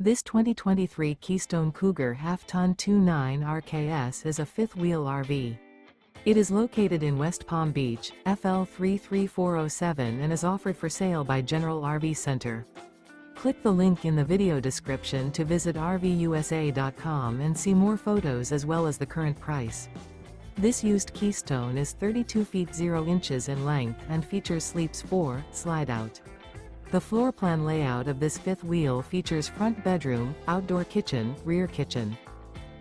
This 2023 Keystone Cougar Half-Ton 29 RKS is a fifth-wheel RV. It is located in West Palm Beach, FL 33407 and is offered for sale by General RV Center. Click the link in the video description to visit RVUSA.com and see more photos as well as the current price. This used Keystone is 32 feet 0 inches in length and features Sleeps 4, Slideout. The floor plan layout of this fifth wheel features front bedroom, outdoor kitchen, rear kitchen.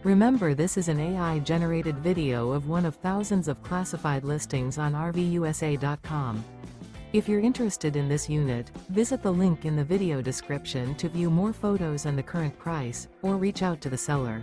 Remember, this is an AI-generated video of one of thousands of classified listings on RVUSA.com. If you're interested in this unit, visit the link in the video description to view more photos and the current price, or reach out to the seller.